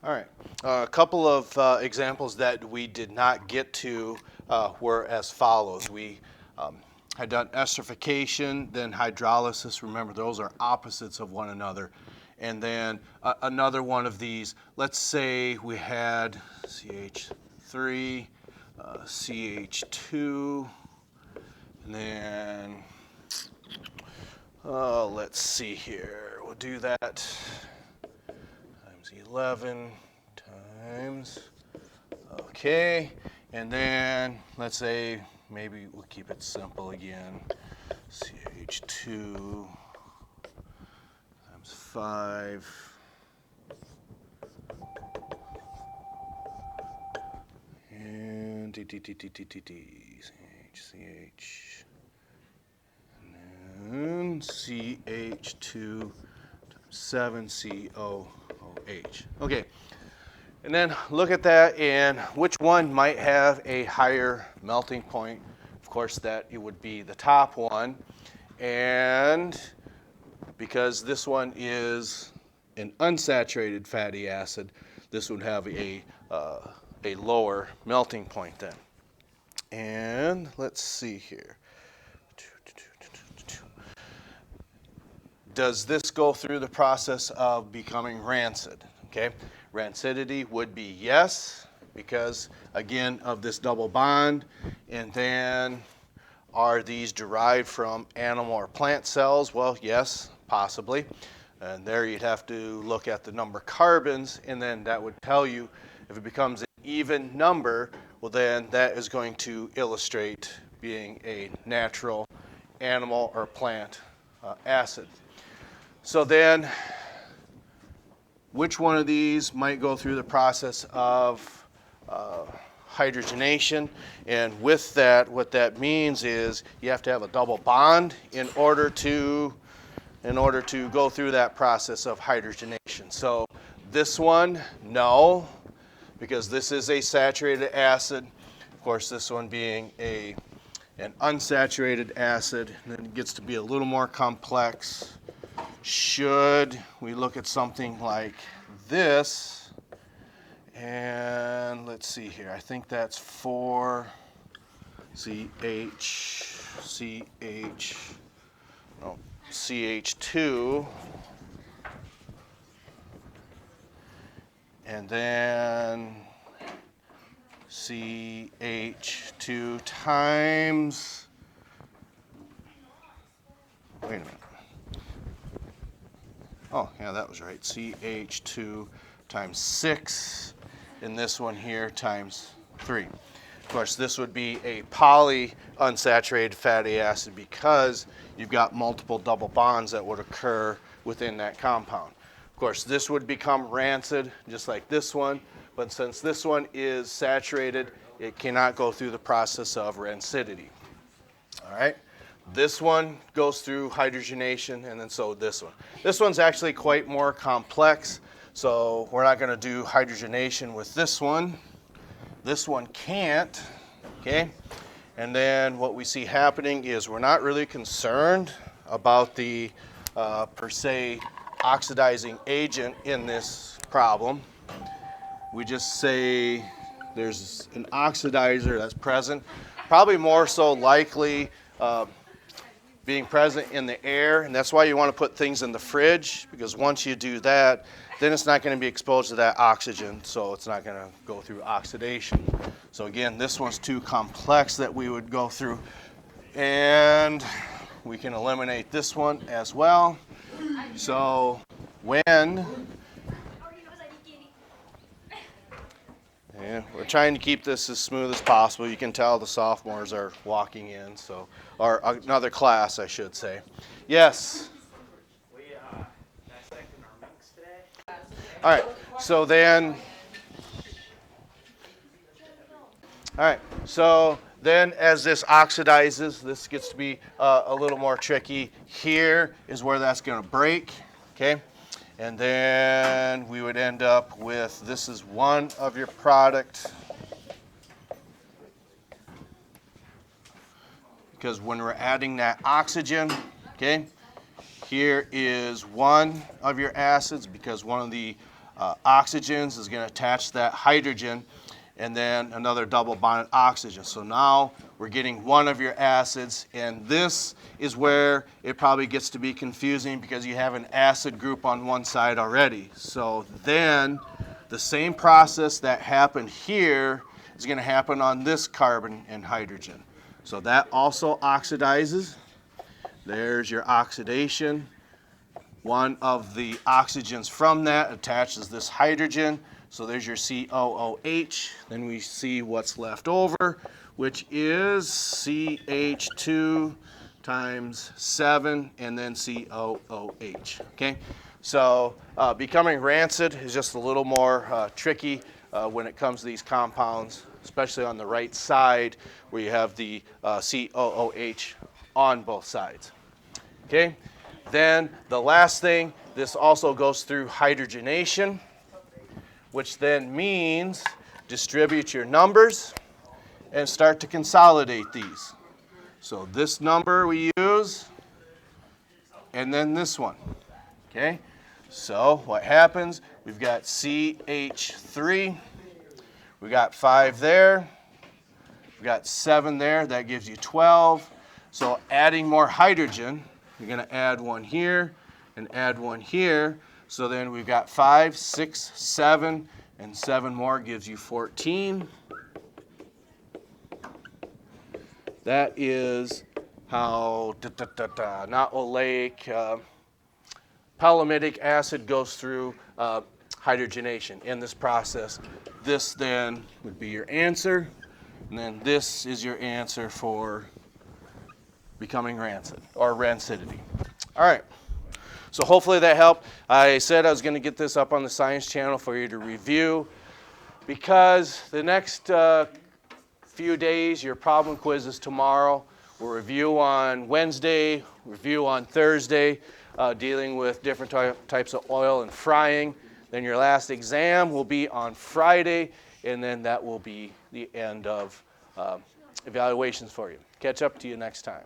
All right. A couple of examples that we did not get to were as follows. We had done esterification, then hydrolysis. Remember, those are opposites of one another. And then another one of these, let's say we had CH3, CH2, and then, let's see here. We'll do that times 11 times, okay. And then let's say maybe we'll keep it simple again. CH2 times 5. And CH, and then CH2 times 7 COOH. Okay, and then look at that and which one might have a higher melting point. Of course, that it would be the top one. And because this one is an unsaturated fatty acid, this would have a lower melting point then. And let's see here. Does this go through the process of becoming rancid? Okay, rancidity would be yes, because again of this double bond. And then are these derived from animal or plant cells? Well, yes, possibly. And there you'd have to look at the number of carbons, and then that would tell you if it becomes an even number, well then that is going to illustrate being a natural animal or plant acid. So then, which one of these might go through the process of hydrogenation? And with that, what that means is you have to have a double bond in order to go through that process of hydrogenation. So this one, no, because this is a saturated acid. Of course, this one being an unsaturated acid, and then it gets to be a little more complex. Should we look at something like this, and let's see here, I think that's 4 CH2, and then CH2 times, wait a minute. Oh, yeah, that was right. CH2 times 6, and this one here times 3. Of course, this would be a polyunsaturated fatty acid because you've got multiple double bonds that would occur within that compound. Of course, this would become rancid just like this one, but since this one is saturated, it cannot go through the process of rancidity. All right? This one goes through hydrogenation, and then so this one. This one's actually quite more complex, so we're not going to do hydrogenation with this one. This one can't, okay? And then what we see happening is we're not really concerned about the per se oxidizing agent in this problem. We just say there's an oxidizer that's present, probably more so likely being present in the air, and that's why you want to put things in the fridge, because once you do that, then it's not going to be exposed to that oxygen, so it's not going to go through oxidation. So again, this one's too complex that we would go through, and we can eliminate this one as well. So when yeah, we're trying to keep this as smooth as possible. You can tell the sophomores are walking in, so, or another class, I should say. Yes? We dissected our minks today. All right, so then, all right, so then as this oxidizes, this gets to be a little more tricky. Here is where that's going to break, okay? And then we would end up with, this is one of your product. Because when we're adding that oxygen, okay, here is one of your acids, because one of the oxygens is going to attach to that hydrogen, and then another double bonded oxygen. So now we're getting one of your acids, and this is where it probably gets to be confusing because you have an acid group on one side already. So then the same process that happened here is going to happen on this carbon and hydrogen. So that also oxidizes. There's your oxidation. One of the oxygens from that attaches this hydrogen. So there's your COOH. Then we see what's left over, which is CH2 times 7 and then COOH. Okay? So becoming rancid is just a little more tricky when it comes to these compounds, especially on the right side where you have the COOH on both sides. Okay? Then the last thing, this also goes through hydrogenation, which then means distribute your numbers and start to consolidate these. So this number we use, and then this one. Okay? So what happens, we've got CH3, we got 5 there, we got 7 there, that gives you 12. So adding more hydrogen, you're going to add one here and add one here. So then we've got 5, 6, 7, and 7 more gives you 14. That is how not oleic, palmitic acid goes through hydrogenation in this process. This then would be your answer, and then this is your answer for becoming rancid or rancidity. All right. So hopefully that helped. I said I was going to get this up on the Science Channel for you to review because the next few days, your problem quiz is tomorrow. We'll review on Wednesday, review on Thursday, dealing with different types of oil and frying. Then your last exam will be on Friday, and then that will be the end of evaluations for you. Catch up to you next time.